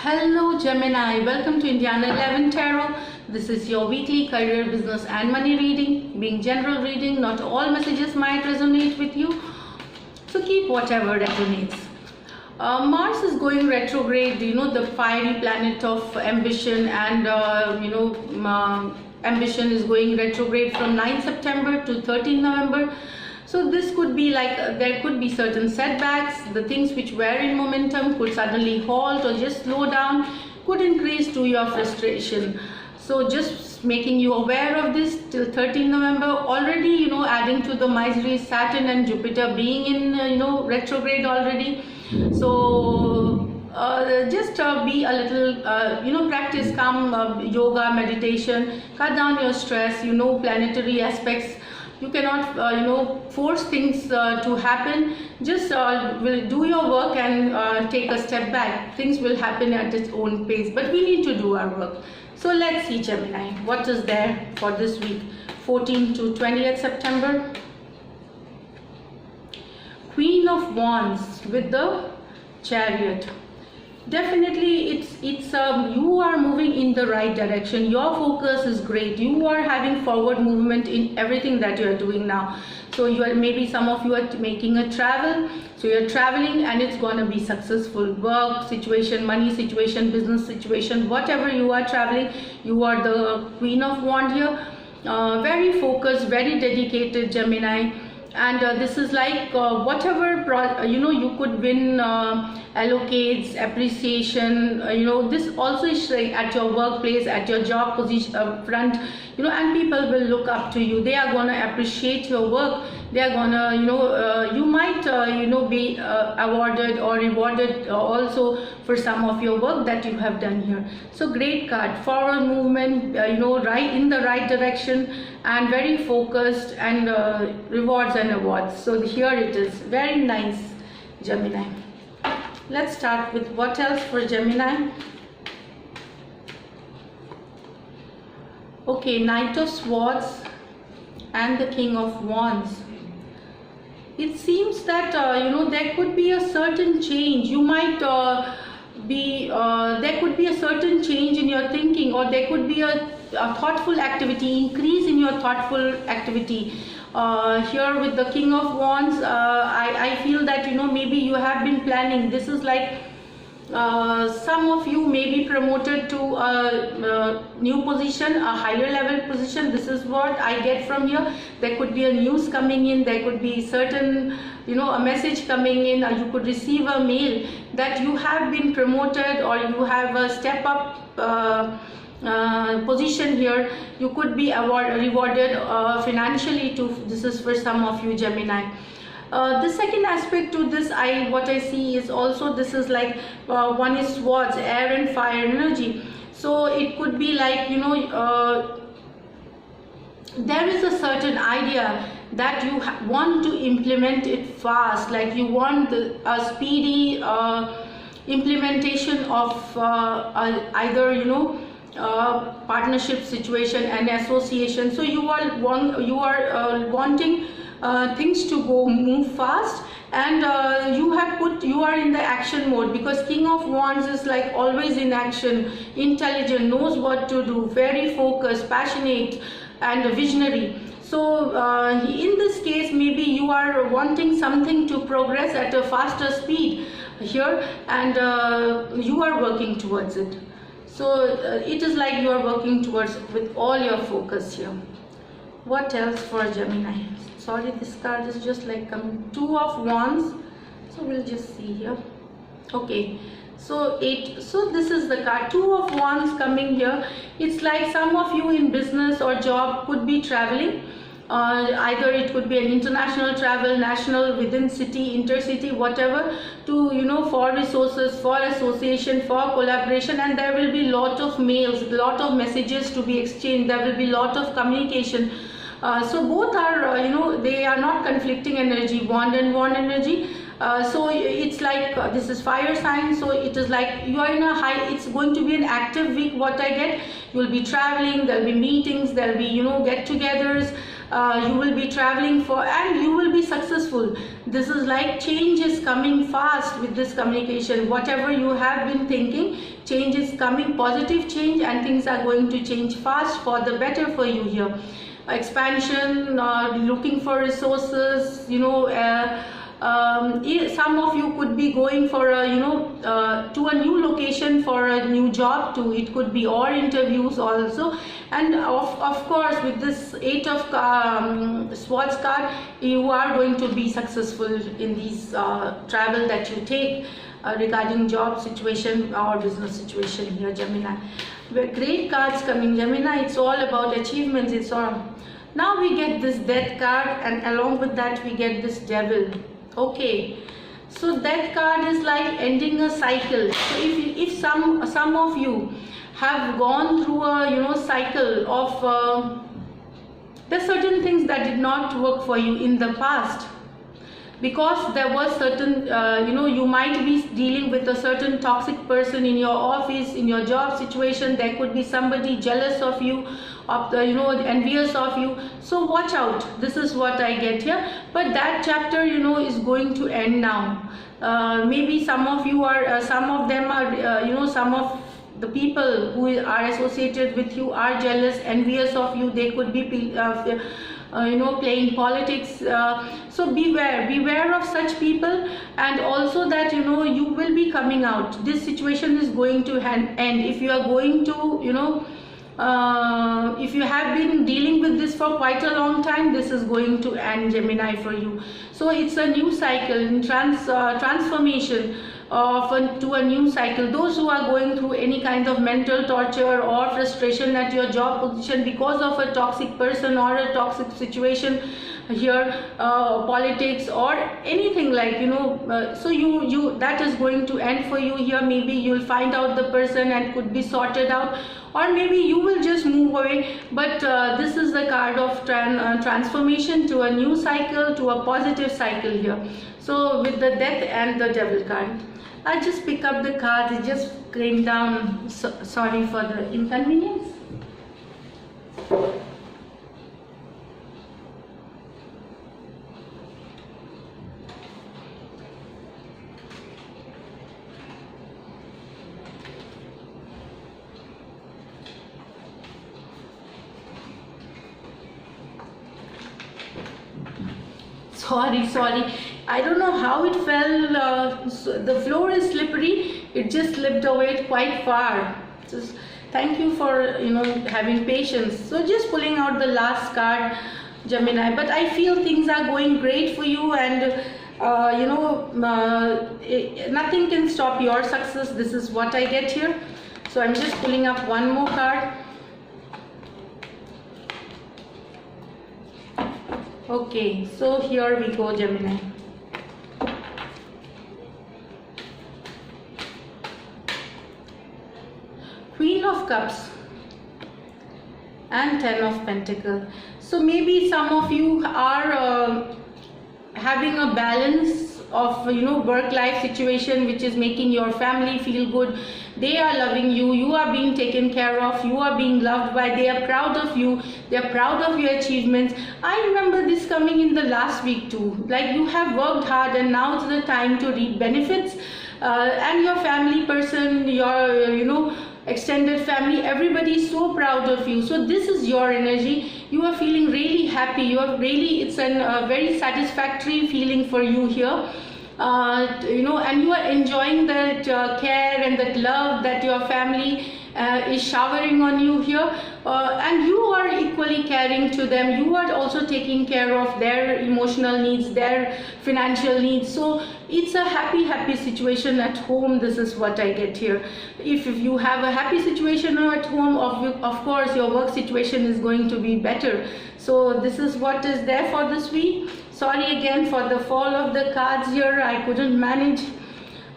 Hello Gemini, welcome to Indiana 11 Tarot. This is your weekly career, business and money reading. Being general reading, not all messages might resonate with you, so keep whatever resonates. Mars is going retrograde, the fiery planet of ambition, and ambition is going retrograde from 9 September to 13 November. So this could be like there could be certain setbacks. The things which were in momentum could suddenly halt or just slow down, could increase to your frustration. So just making you aware of this till 13 November. Already, adding to the misery, Saturn and Jupiter being in retrograde already. So just be a little, practice calm yoga, meditation, cut down your stress. Planetary aspects. You cannot, force things to happen. Just will do your work and take a step back. Things will happen at its own pace, but we need to do our work. So let's see, Gemini, what is there for this week, 14th to 20th September. Queen of Wands with the Chariot. Definitely it's you are moving in the right direction. Your focus is great. You are having forward movement in everything that you are doing now. So maybe some of you are making a travel, so you're traveling and it's going to be successful. Work situation, money situation, business situation, whatever you are traveling, you are the Queen of Wands here. Very focused, very dedicated, Gemini. And this is like whatever you could win allocates, appreciation, this also is like at your workplace, at your job position front, and people will look up to you. They are gonna appreciate your work. They are gonna you might be awarded or rewarded also for some of your work that you have done here. So great card, forward movement, right in the right direction, and very focused, and rewards and awards. So here it is, very nice, Gemini. Let's start with what else for Gemini. Okay, Knight of Swords and the King of Wands. It seems that there could be a certain change. You might there could be a certain change in your thinking, or there could be a thoughtful activity, increase in your thoughtful activity. Here with the King of Wands, I feel that maybe you have been planning. This is like some of you may be promoted to a new position, a higher level position. This is what I get from here. There could be a news coming in, there could be certain a message coming in, or you could receive a mail that you have been promoted, or you have a step up position here. You could be rewarded financially too. This is for some of you, Gemini. The second aspect to this, what I see is also, this is like one is Swords, air and fire energy. So it could be like there is a certain idea that you want to implement it fast, like you want a speedy implementation of either partnership situation and association. So you are wanting things to move fast, and you are in the action mode, because King of Wands is like always in action, intelligent, knows what to do, very focused, passionate, and visionary. So in this case, maybe you are wanting something to progress at a faster speed here, and you are working towards it. So it is like you are working towards with all your focus here. What else for Gemini? Sorry, this card is just like coming. Two of Wands. So we'll just see here. Okay. So this is the card, Two of Wands coming here. It's like some of you in business or job could be traveling. Either it could be an international travel, national, within city, intercity, whatever, to for resources, for association, for collaboration, and there will be lot of mails, lot of messages to be exchanged. There will be lot of communication. So both are they are not conflicting energy, Wand and Wand energy. So it's like this is fire sign, so it is like you are in a high, it's going to be an active week. What I get, you will be traveling, there'll be meetings, there'll be, you know, get-togethers. You will be traveling for, and you will be successful. This is like change is coming fast with this communication. Whatever you have been thinking, change is coming, positive change, and things are going to change fast for the better for you here. Expansion, looking for resources, you know, some of you could be going for a, you know, to a new location for a new job too. It could be, or interviews also. And of course, with this 8 of Swords card, you are going to be successful in these travel that you take regarding job situation or business situation here, Gemini. Great cards coming, Gemini. It's all about achievements. It's all. Now we get this Death card, and along with that we get this Devil. Okay, so Death card is like ending a cycle. So if some of you have gone through a, you know, cycle of there's certain things that did not work for you in the past, because there was certain you know, you might be dealing with a certain toxic person in your office, in your job situation. There could be somebody jealous of you, of the, you know, envious of you. So watch out. This is what I get here. But that chapter, you know, is going to end now. Maybe some of you are some of them are you know, some of the people who are associated with you are jealous, envious of you. They could be you know, playing politics. So beware of such people. And also that, you know, you will be coming out. This situation is going to end. If you are going to, you know, if you have been dealing with this for quite a long time, this is going to end, Gemini, for you. So it's a new cycle, transformation to a new cycle. Those who are going through any kind of mental torture or frustration at your job position because of a toxic person or a toxic situation here, politics or anything, like, you know, so you that is going to end for you here. Maybe you'll find out the person and could be sorted out, or maybe you will just move away. But this is the card of transformation to a new cycle, to a positive cycle here. So with the Death and the Devil card, I just pick up the cards. It just came down. Sorry for the inconvenience. Sorry, I don't know how it fell. So the floor is slippery. It just slipped away quite far. Just thank you for, you know, having patience. So just pulling out the last card, Gemini. But I feel things are going great for you, and you know, nothing can stop your success. This is what I get here. So I'm just pulling up one more card. Okay, so here we go, Gemini. Queen of Cups and 10 of Pentacles. So maybe some of you are having a balance of, you know, work-life situation which is making your family feel good. They are loving you, you are being taken care of, you are being loved by, they are proud of you, they are proud of your achievements. I remember this coming in the last week too. Like, you have worked hard and now it's the time to reap benefits, and your family person, your, you know, extended family, everybody is so proud of you. So this is your energy. You are feeling really happy. You are really, it's a very satisfactory feeling for you here. You know, and you are enjoying that care and that love that your family is showering on you here, and you are equally caring to them. You are also taking care of their emotional needs, their financial needs. So it's a happy situation at home. This is what I get here. If you have a happy situation at home, of course your work situation is going to be better. So this is what is there for this week. Sorry again for the fall of the cards here. I couldn't manage.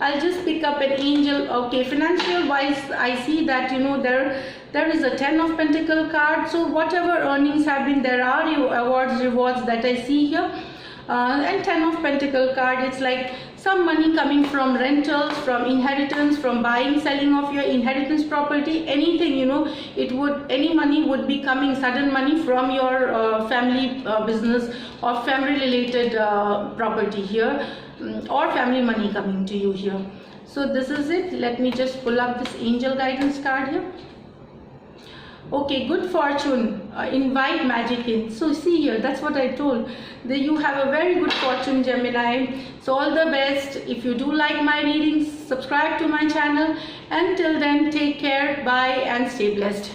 I'll just pick up an angel. Okay, financial wise, I see that, you know, there is a 10 of Pentacle card. So whatever earnings have been, there are awards, rewards that I see here. And 10 of Pentacle card, it's like some money coming from rentals, from inheritance, from buying, selling of your inheritance property, anything, you know, any money would be coming, sudden money from your family business or family related property here, or family money coming to you here. So this is it. Let me just pull up this angel guidance card here. Okay, good fortune, invite magic in. So see here, that's what I told, that you have a very good fortune, Gemini. So all the best. If you do like my readings, subscribe to my channel. Until then, take care, bye, and stay blessed.